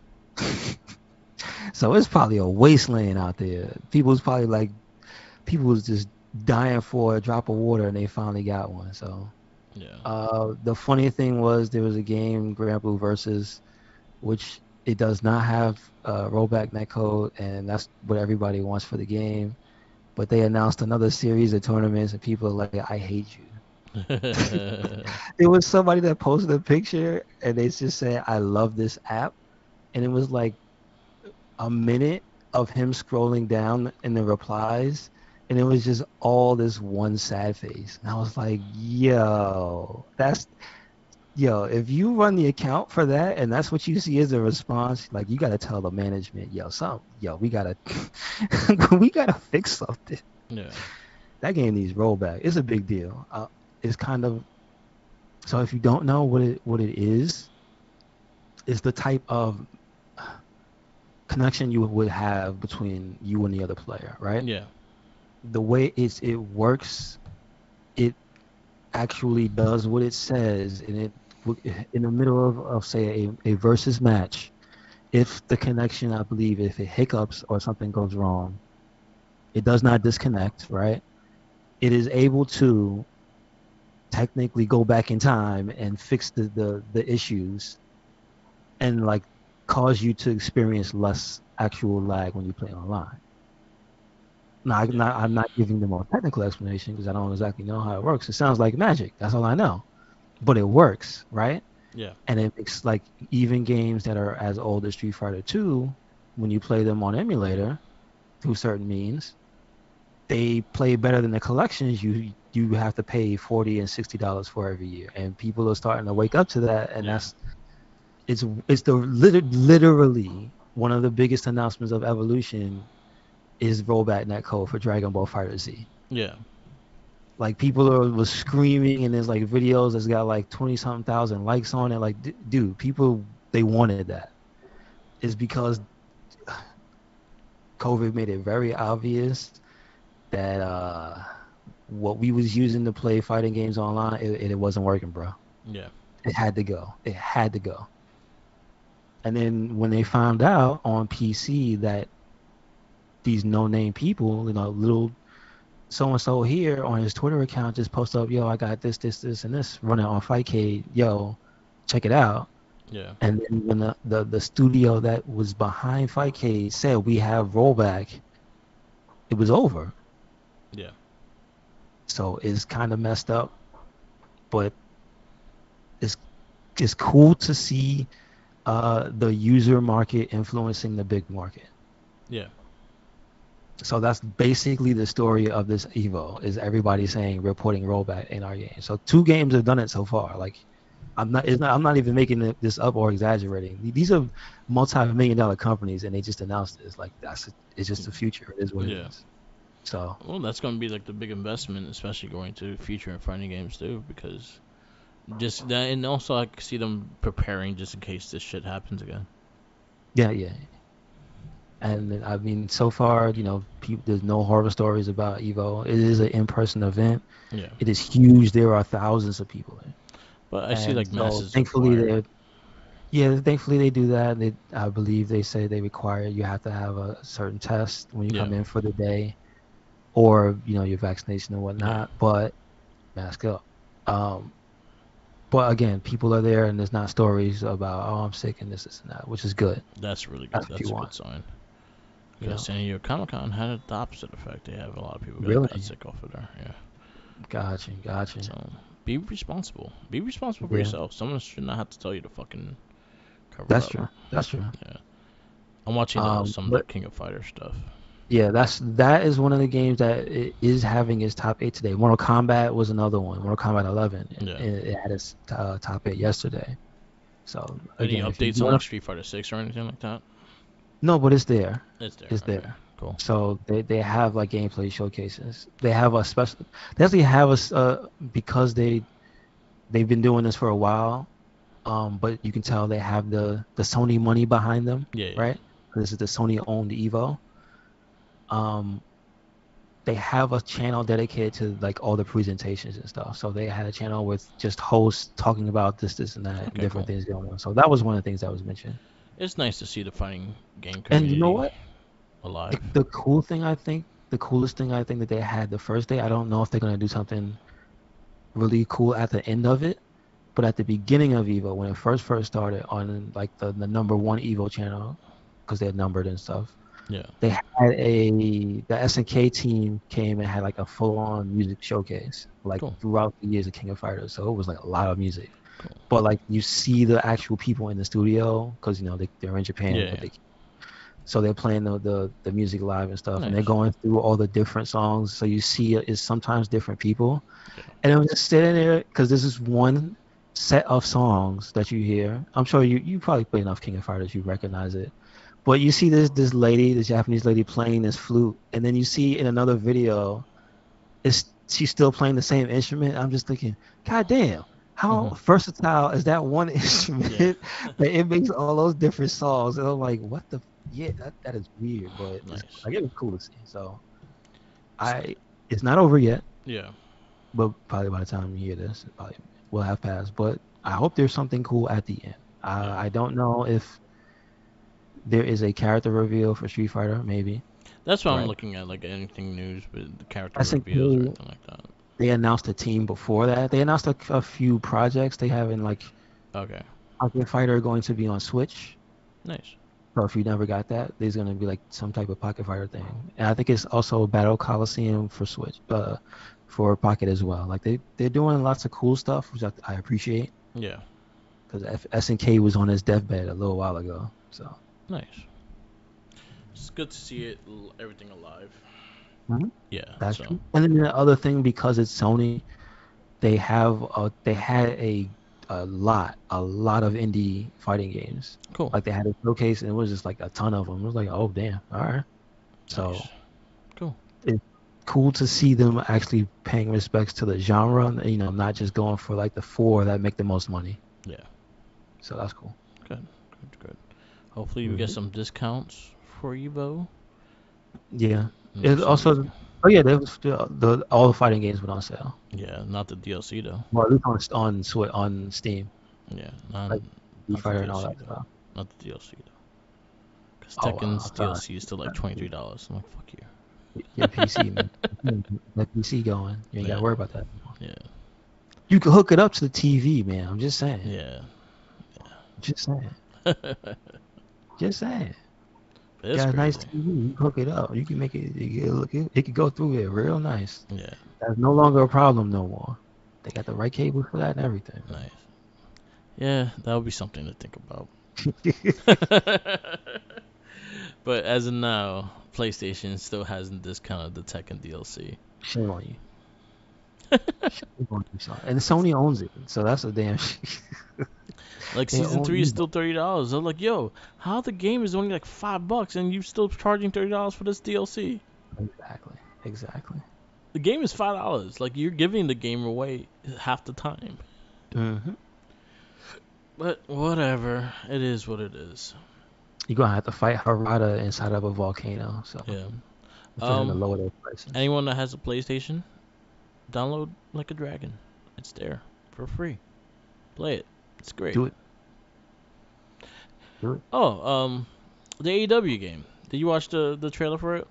so it's probably a wasteland out there. People was just dying for a drop of water, and they finally got one. So Yeah. the funny thing was there was a game, Grand Blue Versus, which it does not have rollback netcode, and that's what everybody wants for the game. But they announced another series of tournaments, and people are like, "I hate you." There was somebody that posted a picture, and they just said, "I love this app," and it was like a minute of him scrolling down in the replies, and it was just all this one sad face. And I was like, yo, if you run the account for that and that's what you see as a response, like you gotta tell the management, we gotta we gotta fix something. Yeah. That game needs rollback. It's a big deal. It's kind of so if you don't know what it is, it's the type of connection you would have between you and the other player, right? Yeah. The way it works, it actually does what it says, and in the middle of say a versus match, if the connection, I believe, if it hiccups or something goes wrong, it does not disconnect, right? It is able to technically go back in time and fix the issues and like cause you to experience less actual lag when you play online. Now, Yeah. I'm not giving the more technical explanation because I don't exactly know how it works. It sounds like magic. That's all I know. but it works, right? Yeah. And it makes like even games that are as old as Street Fighter 2, when you play them on emulator through certain means, they play better than the collections you have to pay $40 and $60 for every year. And people are starting to wake up to that, and Yeah. it's the literally one of the biggest announcements of Evolution is rollback netcode for Dragon Ball Fighter Z. Yeah. Like people was screaming, and there's like videos that's got like 20 something thousand likes on it. Like, dude, people they wanted that. It's because COVID made it very obvious that what we was using to play fighting games online, it wasn't working, bro. Yeah. It had to go. It had to go. And then when they found out on PC that these no-name people, little so and so here on his Twitter account just post up, yo, I got this, this, this, and this running on Fightcade. Yo, check it out. Yeah. And then when the studio that was behind Fightcade said we have rollback, it was over. Yeah. So it's kind of messed up, but it's it's cool to see the user market influencing the big market. Yeah. So that's basically the story of this Evo is everybody saying reporting rollback in our game. So 2 games have done it so far. Like I'm not even making this up or exaggerating. These are multi-million-dollar companies and they just announced this. Like it's just the future. It is what it Yeah. is. So Well, that's going to be like the big investment, especially going to future and fighting games too, because just that, and also I can see them preparing just in case this shit happens again. yeah, yeah. And I mean, so far, there's no horror stories about Evo. It is an in-person event. Yeah. It is huge. There are thousands of people there. But I see And like so masses required. thankfully they do that. I believe they say they require you have to have a certain test when you Yeah. come in for the day, or your vaccination and Yeah. whatnot. But mask up. Um, but again, people are there, and there's not stories about I'm sick and this and that, which is good. That's really good. That's what That's you a good want. sign. You Because know, San Diego Comic Con had the opposite effect. They have a lot of people got really. sick off of there. Yeah. Gotcha. So be responsible. Be responsible for Yeah, yourself. Someone should not have to tell you to fucking cover that's up. true. That's true. Yeah. I'm watching some of the But King of Fighters stuff. yeah, that is one of the games that is having its top 8 today. Mortal Kombat was another one. Mortal Kombat 11. Yeah. It had its top 8 yesterday. So Any again, if you updates on want like to, Street Fighter 6 or anything like that? no, but it's there. It's there. It's Okay. there. Cool. So they have like gameplay showcases. They have a special. They actually have us because they've been doing this for a while. But you can tell they have the Sony money behind them, Yeah. Yeah. right? This is the Sony owned Evo. Um, they have a channel dedicated to like all the presentations and stuff. So they had a channel with just hosts talking about this, and that, and Okay. different Cool. things going on. So that was one of the things that was mentioned. It's nice to see the fighting game And you know community what? alive. The coolest thing I think that they had the first day. I don't know if they're gonna do something really cool at the end of it, but at the beginning of Evo, when it first started on like the number one Evo channel, because they're numbered and stuff, Yeah. they had the SNK team came and had like a full on music showcase like Cool. throughout the years of King of Fighters. So it was like a lot of music. Cool. But like you see the actual people in the studio because they're in Japan, Yeah. but Yeah. so they're playing the music live and stuff, and they're Nice. going through all the different songs. So you see it's sometimes different people, Yeah. and I'm just sitting there because this is one set of songs that you hear. I'm sure you probably play enough King of Fighters, you recognize it. But you see this lady, this Japanese lady playing this flute, and then you see in another video, she's still playing the same instrument. I'm just thinking, God damn, how Mhm. versatile is that one Yeah. instrument that it makes all those different songs? And I'm like, what the? Yeah, that is weird, but Nice. like it was cool to see. So S- it's not over yet, Yeah. but probably by the time you hear this, it probably will have passed. But I hope there's something cool at the end. Yeah. I don't know if there is a character reveal for Street Fighter, maybe, That's what I'm right? looking at, like anything news with the character I think reveals or anything like that. they announced a team before that. They announced a few projects they have in like Okay. Ultimate Fighter going to be on Switch. Nice. So if you never got that, there's gonna be like some type of Pocket Fighter thing, and I think it's also Battle Coliseum for Switch, for Pocket as well. Like they're doing lots of cool stuff, which I appreciate Yeah. because SNK was on his deathbed a little while ago. So Nice. It's good to see everything alive. Mhm. Yeah. That's So true. And then the other thing, because it's Sony, they had a lot of indie fighting games. cool. Like they had a showcase, and it was just like a ton of them. It was like, oh damn, all right. Nice. So Cool. it's cool to see them actually paying respects to the genre, not just going for like the four that make the most money. Yeah. So that's cool. Good. Good. Good. Hopefully we get hmm some discounts for Evo. Yeah. Make It sure we. also, oh yeah, there was still the all the fighting games went on sale. Yeah. Not the DLC though. Well, at least on Steam, Yeah. Not like Street not the Fighter and all DLC that though. stuff. Not the DLC though. Because Oh wow, Tekken's sorry. DLC is still like $23. I'm like, fuck you. Your PC, man. That PC going. You ain't got to Yeah. worry about that. Yeah. You can hook it up to the TV, man. I'm just saying. Yeah. Just saying. It's Just saying. Got a nice crazy. TV. You hook it up. You can make it. It can go through it real nice. Yeah. That's no longer a problem no more. They got the right cable for that and everything. Nice. Yeah, that would be something to think about. But as of now, PlayStation still hasn't discounted the Tekken DLC. Shame on you. Shame on you, son. And Sony owns it, so that's a damn. Like They season own 3 is Evo. still $30. I'm like, yo, how the game is only like $5 and you still charging $30 for this DLC? Exactly. Exactly. The game is $5. Like you're giving the game away half the time. hmm But whatever, it is what it is. You're gonna have to fight Harada inside of a volcano. So Yeah. for them to Um. lower their prices. Anyone that has a PlayStation, download Like a Dragon. It's there for free. Play it. It's great. Do it. Do it. Oh, the AEW game. Did you watch the trailer for it?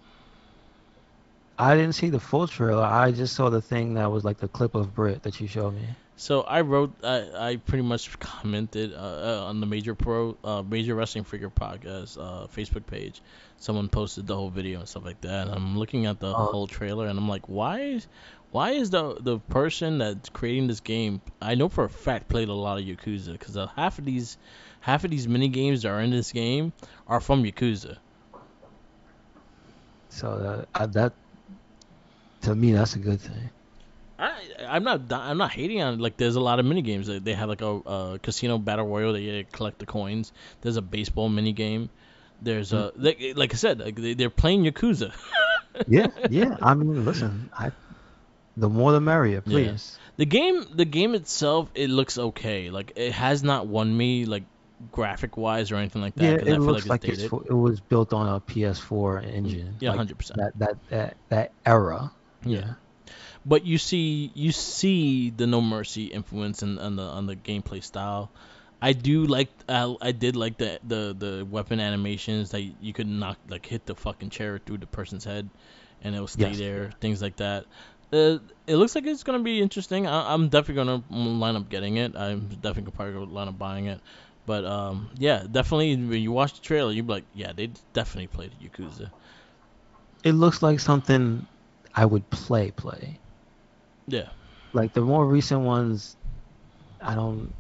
I didn't see the full trailer. I just saw the thing that was like the clip of Brit that you showed me. So I pretty much commented on the Major Wrestling Figure podcast Facebook page. Someone posted the whole video and stuff like that. And I'm looking at the Oh, whole trailer and I'm like, why is the person that's creating this game? I know for a fact played a lot of Yakuza because half of these mini games that are in this game are from Yakuza. so that to me that's a good thing. I'm not hating on it. Like there's a lot of mini games. They have like a casino battle royal that you collect the coins. There's a baseball mini game. There's Mm. like I said, like they're playing Yakuza. Yeah, yeah. I mean, listen, the more the merrier, Yeah. please. The game itself, it looks okay. Like it has not won me like graphic wise or anything like that Yeah, because I it feel looks like it's like dated. it was built on a PS4 engine, Yeah, like 100%. that era. Yeah. Yeah, But you see the No Mercy influence on the gameplay style. I did like the weapon animations that you could knock like hit the fucking chair through the person's head, and it will stay yes, there. Things like that. It looks like it's gonna be interesting. I'm definitely gonna line up getting it. I'm definitely gonna probably go line up buying it. But yeah, definitely when you watch the trailer, you're like, yeah, they definitely played Yakuza. it looks like something I would play. Yeah, Like the more recent ones, I don't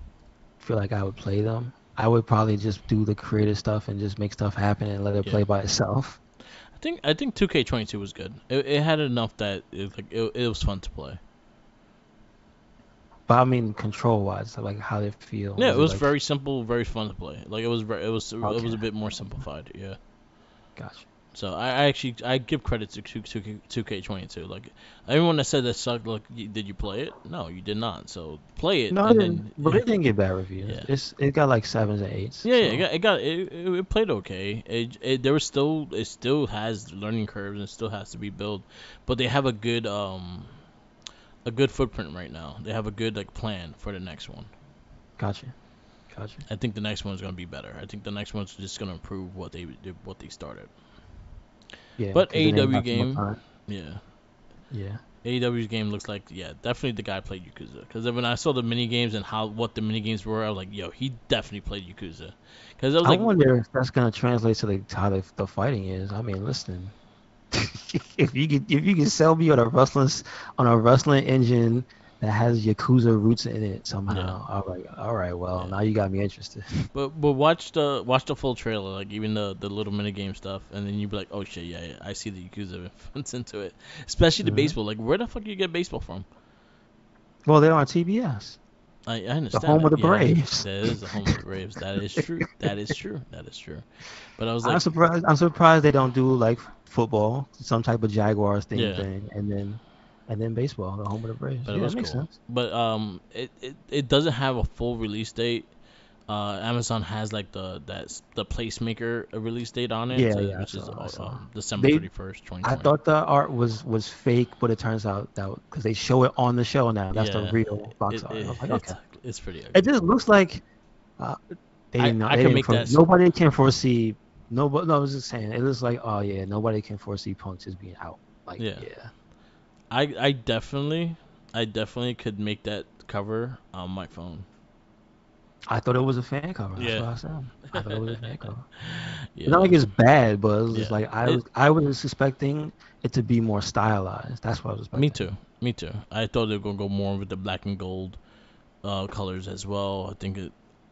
feel like I would play them. I would probably just do the creative stuff and just make stuff happen and let it yeah. play by itself. I think 2K22 was good. It had enough that it was fun to play. But I mean, control wise, so like how they feel. Yeah, it Was it was like very simple, very fun to play. Like it was okay, a bit more simplified. Yeah. gotcha. So I actually I give credit to 2K22. Like everyone that said that sucked, like did you play it? No, you did not. So play it No, it and didn't. then But it didn't get bad reviews. yeah. It got like sevens and eights. Yeah, yeah, So it played okay. It still has learning curves and still has to be built, but they have a good footprint right now. They have a good like plan for the next one. gotcha, gotcha. I think the next one's gonna be better. I think the next one's just gonna improve what they started. Yeah, But because then they AEW got some more game, time. yeah, Yeah. AEW's game looks like, yeah, definitely the guy played Yakuza. Because when I saw the mini games and what the mini games were, I was like, yo, he definitely played Yakuza. Because I was I like, wonder if that's gonna translate to how the fighting is. I mean, listen, if you can sell me on a wrestling engine that has Yakuza roots in it yeah, somehow, all right, well, yeah. now you got me interested. But watch the full trailer, like even the little mini game stuff, and then you be like, oh shit, yeah, yeah, I see the Yakuza influence into it, especially the Mhm. baseball. Like, where the fuck do you get baseball from? Well, they're on TBS, I the understand home of that. the Yeah, Braves. that is the home of the Braves. That is true. That is true. That is true. But I was I'm like, surprised. I'm surprised they don't do like football, some type of Jaguars theme yeah. thing, and then baseball, the home of the Braves. But it Yeah, that was makes cool. sense. But it doesn't have a full release date. Amazon has like the placemaker release date on it, Yeah, so, yeah, I which is saw, I saw. December They, 31st, I 2020. thought the art was fake, but it turns out that because they show it on the show now, that's the Yeah, real box it, art. I it was like, it's okay. it's pretty It ugly. just looks like uh, they I didn't know. I They can didn't. make that. Nobody can foresee. Nobody. No, I was just saying. It looks like, oh yeah, nobody can foresee Punk just being out. Like, Yeah, yeah. I definitely could make that cover on my phone. I thought it was a fan cover. That's Yeah. what I said. I thought it was a fan cover. It's not Yeah, like it's bad, but it was just yeah. like It. I was expecting it to be more stylized. That's what I was Me expecting. too. Me too. I thought they were gonna go more with the black and gold colors as well.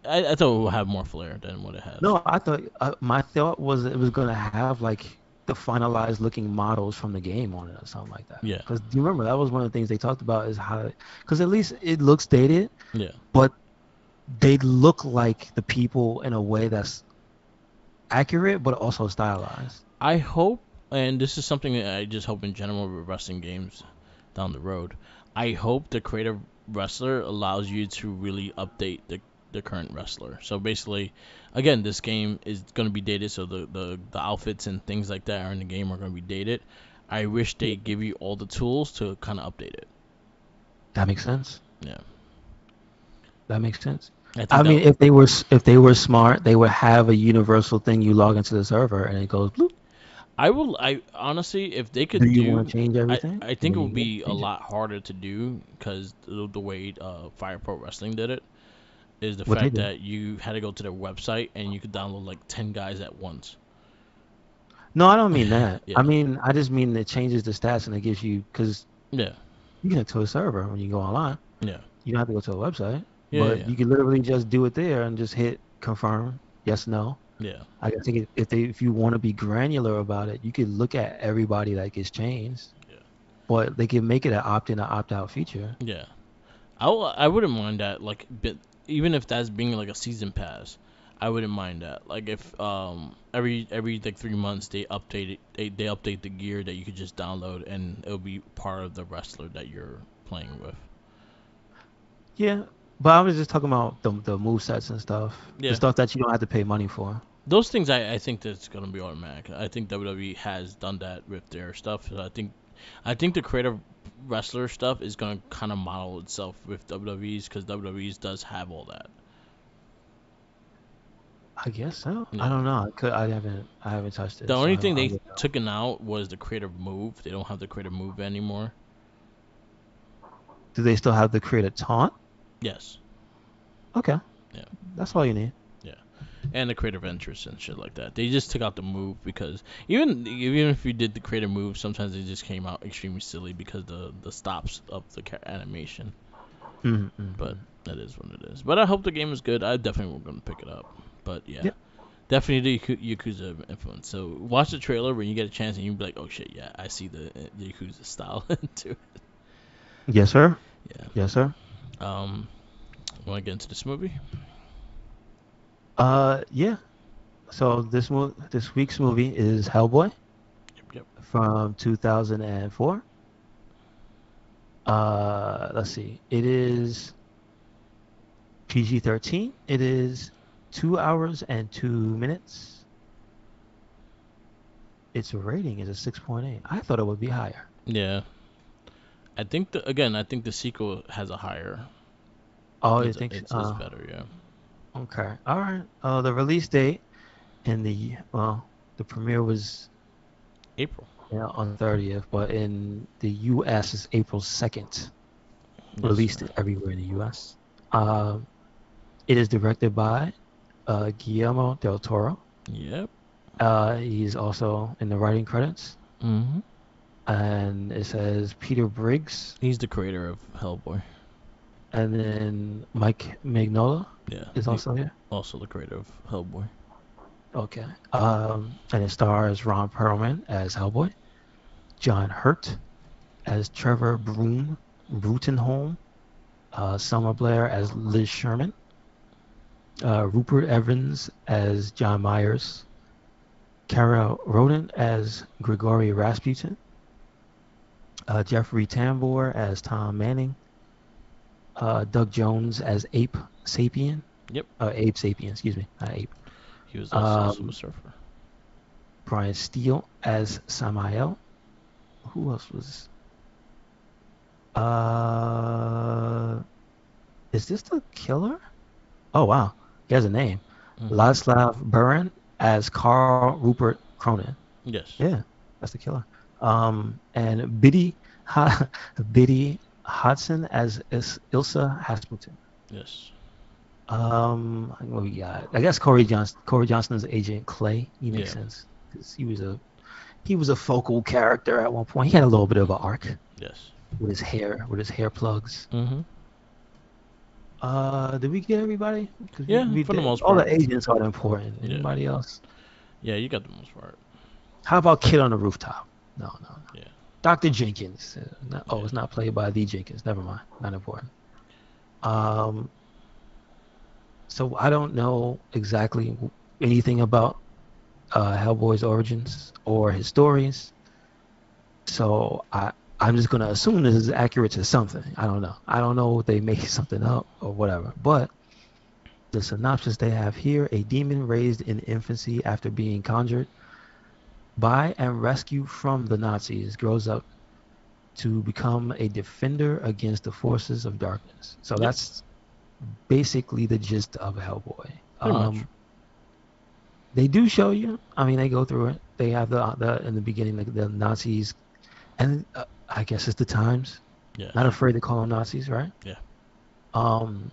I thought it would have more flair than what it has. No, I thought my thought was it was gonna have like the finalized looking models from the game on it or something like that. Yeah, Because do you remember that was one of the things they talked about is how, because at least it looks dated, yeah. but they look like the people in a way that's accurate but also stylized. I hope, and this is something that I just hope in general with wrestling games down the road. I hope the creative wrestler allows you to really update the current wrestler. So basically, again, this game is going to be dated, so the outfits and things like that are in the game are going to be dated. I wish Yeah. they give you all the tools to kind of update it. That makes sense. Yeah, That makes sense. I I think that mean, if they were smart, they would have a universal thing you log into the server and it goes bloop. I will. I honestly, if they Do could you want do, to change I everything? I And think it then would you be a change it. lot harder to do because the way Fire Pro Wrestling did it is the What they fact do? that you had to go to their website and you could download like 10 guys at once. No, I don't mean that. I Yeah, mean, I just mean it changes the stats and it gives you, because yeah, you can get to a server when you go online. yeah, You don't have to go to a website, yeah, but yeah, you can literally just do it there and just hit confirm, yes, no. yeah, I think if you want to be granular about it, you could look at everybody that gets changed, yeah, but they can make it an opt-in or opt-out feature. yeah. I wouldn't mind that. Like, but even if that's being like a season pass, I wouldn't mind that. Like if every like 3 months they update the gear that you could just download and it'll be part of the wrestler that you're playing with. Yeah, but I was just talking about the move sets and stuff, the Yeah, stuff that you don't have to pay money for. those things I think that's gonna be automatic. I think WWE has done that with their stuff. So I think the creative wrestler stuff is gonna kind of model itself with WWE's because WWE's does have all that. I guess so. I Yeah. don't know. I haven't touched The it, so only I don't. thing I they wouldn't know. took out was the creative move. They don't have the creative move anymore. Do they still have the create a taunt? Yes. Okay, Yeah. that's all you need. Yeah. And the creative interest and shit like that. They just took out the move because even if you did the creative move, sometimes it just came out extremely silly because the stops of the animation. But Mm-hmm. that is what it is. But I hope the game is good. I definitely will gonna pick it up. But yeah. Yep. Definitely the Yakuza influence. So watch the trailer when you get a chance, and you'll be like, "Oh shit, yeah, I see the Yakuza style too." Yes, sir. Yeah. Yes, sir. Um, want to get into this movie? Yeah. So this week's movie is Hellboy Yep, yep. from 2004. Let's see. It is PG-13. It is 2 hours and 2 minutes. Its rating is a 6.8. I thought it would be higher. Yeah, I think the sequel has a higher. Oh, you It's think? it's better. Yeah, Okay. All right. The release date and the premiere was April. Yeah, on the 30th, but in the U.S. it's April 2nd. Yes, Released sir. everywhere in the U.S. Um, it is directed by Guillermo del Toro. Yep. He's also in the writing credits, Mm-hmm. and it says Peter Briggs, He's the creator of Hellboy. and then Mike Mignola Yeah. is He also here. also the creator of Hellboy. Okay. And it stars Ron Perlman as Hellboy, John Hurt as Trevor Brutenholm, Selma Blair as Liz Sherman, Rupert Evans as John Myers, Kara Roden as Grigory Rasputin, Jeffrey Tambor as Tom Manning, Doug Jones as Yep. Abe Sapien, excuse me, not Ape. He was also Silver Um, Surfer. Brian Steele as Samael. Who else was? Uh, is this the killer? Oh wow, he has a name. Mm-hmm. Laszlo Burin as Carl Rupert Cronin. Yes. Yeah, that's the killer. And Biddy Hodson as Ilsa Hasputin. Yes. What we got? I guess Corey Johnson is Agent Clay. He makes Yeah. sense because he was a focal character at one point. He had a little bit of an arc Yes. with his hair plugs. Mm-hmm. Did we get everybody? Because Yeah, we for the did. most All part. the agents are important. Yeah. Anybody else? Yeah, you got the most part. How about Kid on the Rooftop? No, no, no. Yeah. Dr. Jenkins. Yeah. It's not played by the Jenkins. Never mind. Not important. Um, so I don't know exactly anything about Hellboy's origins or his stories. So I'm just gonna assume this is accurate to something. I don't know. I don't know if they make something up or whatever. But the synopsis they have here: a demon raised in infancy after being conjured by and rescued from the Nazis grows up to become a defender against the forces of darkness. So Yep. that's basically the gist of Hellboy. Pretty much. They do show you. I mean, they go through it. They have the in the beginning the Nazis, and I guess it's the times. Not Yes. afraid to call them Nazis, right? Yeah. Um,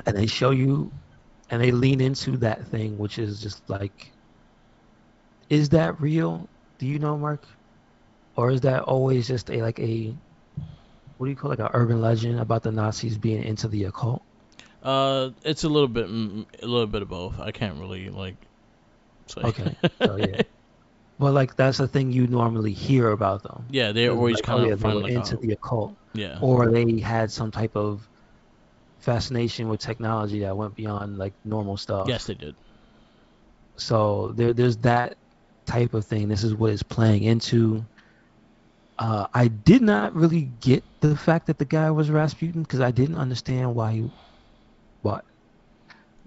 and they show you, and they lean into that thing, which is just like, is that real? Do you know, Mark? Or is that always just a what do you call it, like an urban legend about the Nazis being into the occult? It's a little bit of both. I can't really like say. Okay, so yeah. Well, like that's the thing you normally hear about them. Yeah, they Is always like, oh kind yeah, of they find were like into a the occult, yeah. or they had some type of fascination with technology that went beyond like normal Yes, stuff. they did. So there's that type of thing. This is what it's playing into. I did not really get the fact that the guy was Rasputin because I didn't understand why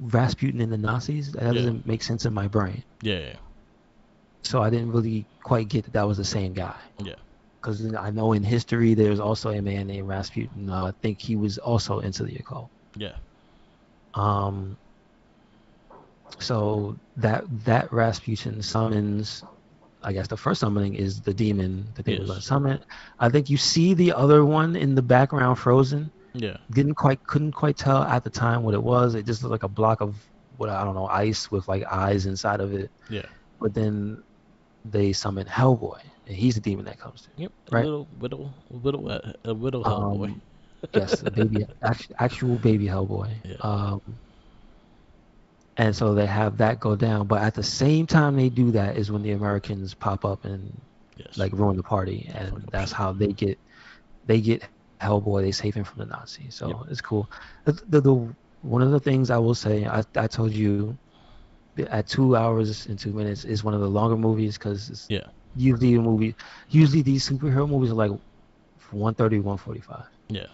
Rasputin and the Nazis. That Yeah. doesn't make sense in my brain. Yeah. So I didn't really quite get that was the same guy. Yeah. Because I know in history there's also a man named Rasputin. I think he was also into the occult. Yeah. Um, so that Rasputin summons. I guess the first summoning is the demon that they were going to Yes. summon. I think you see the other one in the background frozen. Yeah. Couldn't quite tell at the time what it was. It just looked like a block of what I don't know, ice with like eyes inside of it. Yeah. But then they summon Hellboy, and he's the demon that comes through, Yep. right? A little Hellboy. Um, yes, a baby, actual baby Hellboy. Yeah. And so they have that go down. But at the same time they do that is when the Americans pop up and Yes. like ruin the party, Fuck and up that's shit. how they get Hellboy. They save him from the Nazis. Yep. So it's cool. The one of the things I will say, I told you at 2 hours and 2 minutes is one of the longer movies because Yeah. usually these superhero movies are like 130, 145. Yeah.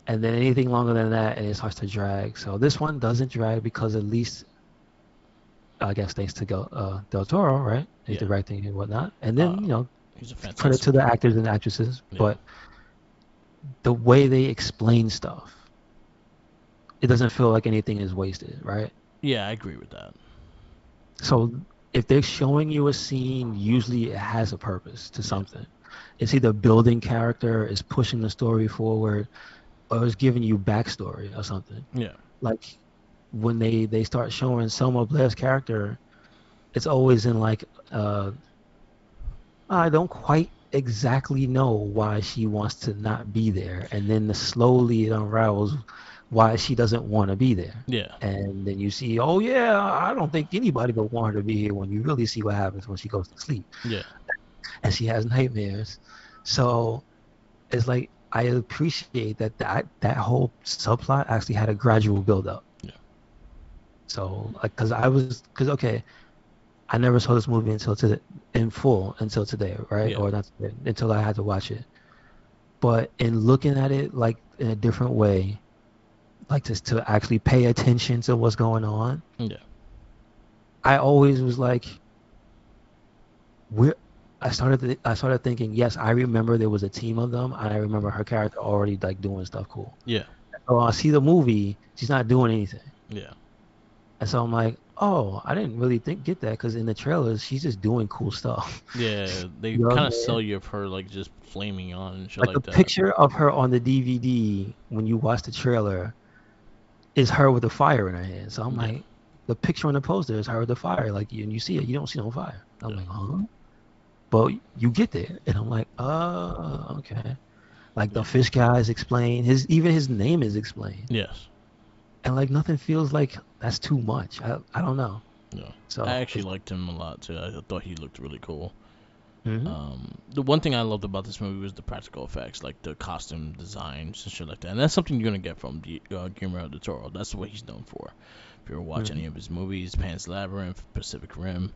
And then anything longer than that, and it starts to drag. So this one doesn't drag because at least, I guess, thanks to Del Toro, right? He's Yeah. directing and whatnot. And Uh, then, he's a credit fantastic to the director. actors and actresses. Yeah. But the way they explain stuff, it doesn't feel like anything is wasted, right? Yeah, I agree with that. So if they're showing you a scene, usually it has a purpose to Yeah. something. It's either building character, is pushing the story forward, or it's giving you backstory or something. Yeah. Like when they start showing Selma Blair's character, it's always in like I don't quite exactly know why she wants to not be there, and then slowly it unravels why she doesn't want to be there. Yeah. And then you see, oh yeah, I don't think anybody would want her to be here. When you really see what happens when she goes to sleep Yeah. and she has nightmares. So it's like I appreciate that whole subplot actually had a gradual build up. Yeah. So like, cause okay, I never saw this movie in full until today, right? Yeah. Or not today, until I had to watch it. But in looking at it like in a different way, like just to actually pay attention to what's going on, Yeah. I always was like, where I started thinking, yes, I remember there was a team of them, and I remember her character already like doing stuff cool. Yeah. So I see the movie, she's not doing anything, Yeah. and so I'm like, oh, I didn't really get that because in the trailers she's just doing cool stuff. Yeah. They You know what kind I'm of sell saying? you of her like just flaming on and shit Like the like that. picture of her on the DVD when you watch the trailer is her with a fire in her hand. So I'm Yeah. like, the picture on the poster is her with the fire. Like and you see it, you don't see no fire. I'm Yeah. like, huh? But you get there, and I'm like, oh, okay. Like the Yeah. fish guy is explained. Even his name is explained, Yes. and like nothing feels like that's too much. I don't know. Yeah. I So actually it's liked him a lot too. I thought he looked really cool. hmm The one thing I loved about this movie was the practical effects, like the costume designs and shit like that. And that's something you're gonna get from Guillermo del Toro. That's what he's known for. If you ever watch any hmm of his movies, Pan's Labyrinth, Pacific Rim,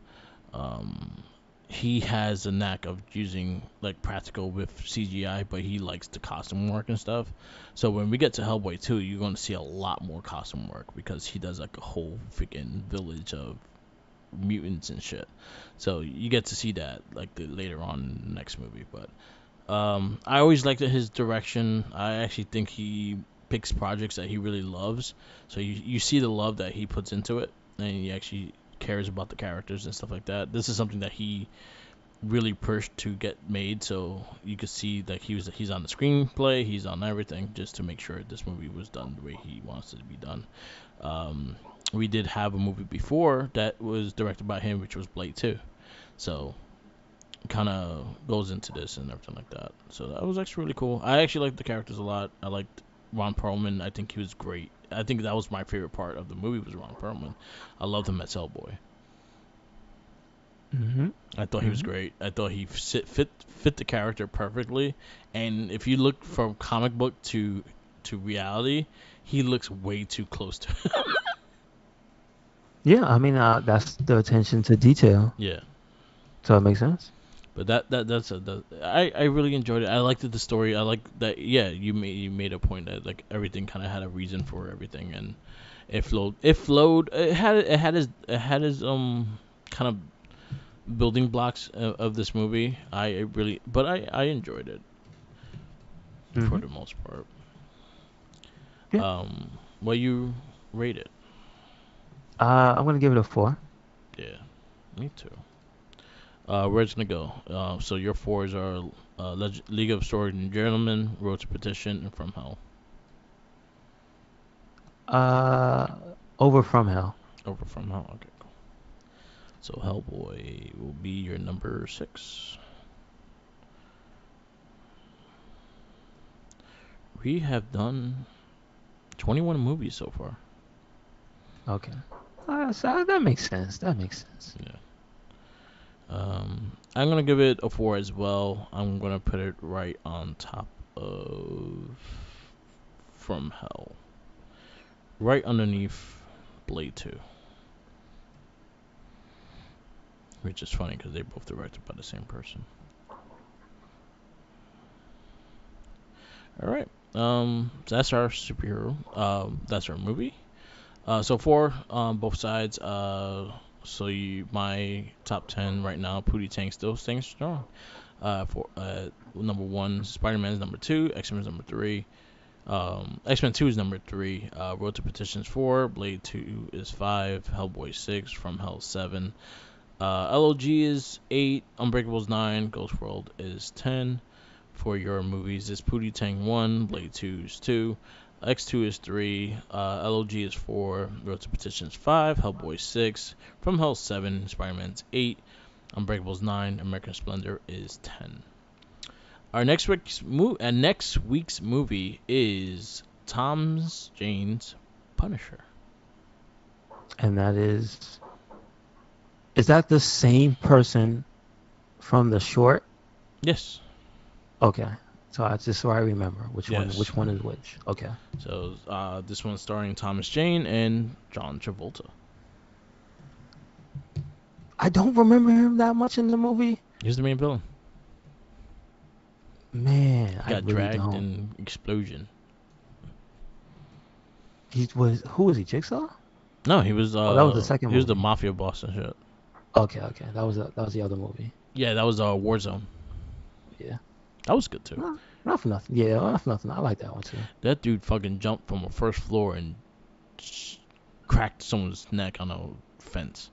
um, he has a knack of using like practical with CGI, but he likes the costume work and stuff. So when we get to Hellboy 2, you're gonna see a lot more costume work because he does like a whole freaking village of mutants and shit. So you get to see that like later on in the next movie. But I always liked his direction. I actually think he picks projects that he really loves. So you see the love that he puts into it, and he actually cares about the characters and stuff like that. This is something that he really pushed to get made. So you could see that he's on the screenplay, he's on everything, just to make sure this movie was done the way he wants it to be done. Um, we did have a movie before that was directed by him, which was Blade 2. So kind of goes into this and everything like that. So that was actually really cool. I actually liked the characters a lot. I liked Ron Perlman. I think he was great. I think that was my favorite part of the movie was Ron Perlman. I loved him as Hellboy. hmm I thought he was hmm great. I thought he fit the character perfectly. And if you look from comic book to reality, he looks way too close to. Yeah, I mean that's the attention to detail. Yeah. So it makes sense. But I really enjoyed it. I liked the story. I like that. Yeah, you made a point that like everything kind of had a reason for everything, and it flowed. It flowed. It had his kind of building blocks of this movie. I enjoyed it for hmm the most part. Yeah. What you rate it? I'm gonna give it a 4. Yeah, me too. Where it's gonna go. So your fours are League of Extraordinary Gentlemen, Road to Petition, and From Hell. Uh, over From Hell. Over From Hell. Okay, cool. So Hellboy will be your number 6. We have done 21 movies so far. Okay. So that makes sense. That makes sense. Yeah. I'm gonna give it a 4 as well. I'm gonna put it right on top of From Hell, right underneath Blade 2, which is funny because they're both directed by the same person. All right. That's our superhero. That's our movie. So for both sides. My top 10 right now, Pootie Tang still staying strong. For number one, Spider Man is number 2, X Men is number 3. X Men 2 is number 3. Road to Petitions 4. Blade 2 is 5. Hellboy 6. From Hell 7. LOG is 8, Unbreakable's 9, Ghost World is 10. For your movies, is Pootie Tang 1, Blade 2 is 2, X2 is 3, LOG is 4, Road to Petition's 5, Hellboy 6, From Hell 7, Spider-Man's 8, Unbreakable's 9, American Splendor is 10. Our next week's movie is Thomas Jane's Punisher. And that is that the same person from the short? Yes. Okay. So that's just so I remember which Yes. one is which. Okay. So this one's starring Thomas Jane and John Travolta. I don't remember him that much in the movie. He's the main villain. Man, I Got really dragged don't. in explosion. Who was he? Jigsaw? No, he was. that was the second He was the movie. mafia boss and shit. Okay. That was the other movie. Yeah, that was Warzone. Yeah. That was good too. No, not for nothing. Yeah, not for nothing. I like that one too. That dude fucking jumped from a first floor and cracked someone's neck on a fence.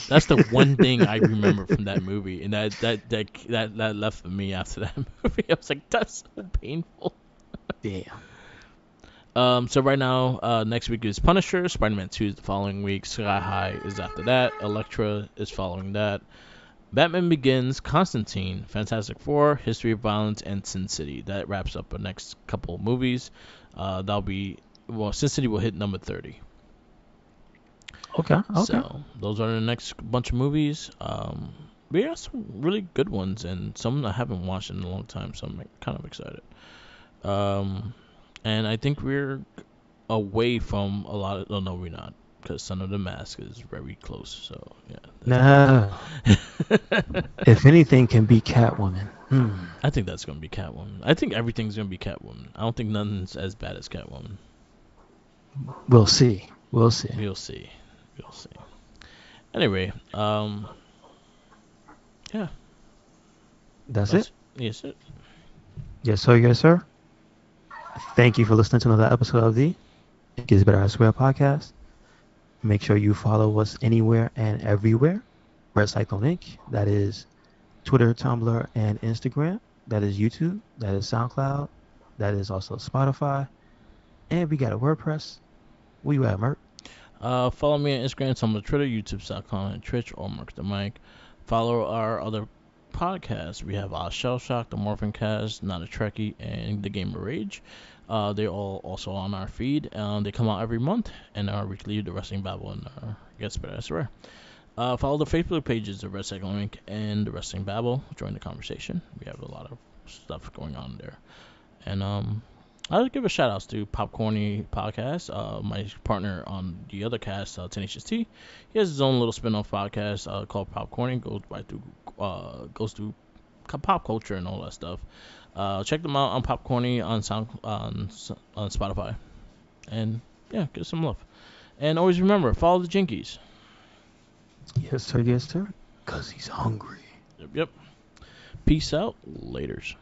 That's the one thing I remember from that movie, and that left with me after that movie. I was like, that's so painful. Damn. So right now, next week is Punisher. Spider-Man 2 is the following week. Sky High is after that. Elektra is following that. Batman Begins, Constantine, Fantastic Four, History of Violence, and Sin City. That wraps up the next couple of movies. Sin City will hit number 30. Okay. So those are the next bunch of movies. We got some really good ones, and some I haven't watched in a long time, so I'm kind of excited. And I think we're away from a lot of... Oh, no, we're not. Because Son of the Mask is very close, so yeah. Nah. If anything can be Catwoman. I think that's going to be Catwoman. I think everything's going to be Catwoman. I don't think nothing's as bad as Catwoman. We'll see. We'll see. Anyway, yeah. That's it? Yes, it. Yes, sir. Thank you for listening to another episode of the It Gets Better I Swear podcast. Make sure you follow us anywhere and everywhere. Red Cyclone Inc. That is Twitter, Tumblr, and Instagram. That is YouTube. That is SoundCloud. That is also Spotify. And we got a WordPress. Where you at, Merc? Follow me on Instagram, Tumblr, Twitter, YouTube.com, and Twitch, or Merc the Mic. Follow our other podcasts. We have Shell Shock, The Morphin Cast, Not a Trekkie, and The Gamer Rage. They're all also on our feed. They come out every month, and our weekly, The Wrestling Babble, and Gets Better, I Swear. Follow the Facebook pages of Red Cyclone Inc. and The Wrestling Babble. Join the conversation. We have a lot of stuff going on there. And I'll give a shout out to Popcorny Podcast. My partner on the other cast, Tenacious T, he has his own little spin-off podcast called Popcorny. Goes through pop culture and all that stuff. Check them out on Popcorny on Spotify, and yeah, give some love. And always remember, follow the Jinkies. Yes, sir. Because he's hungry. Yep. Peace out. Laters.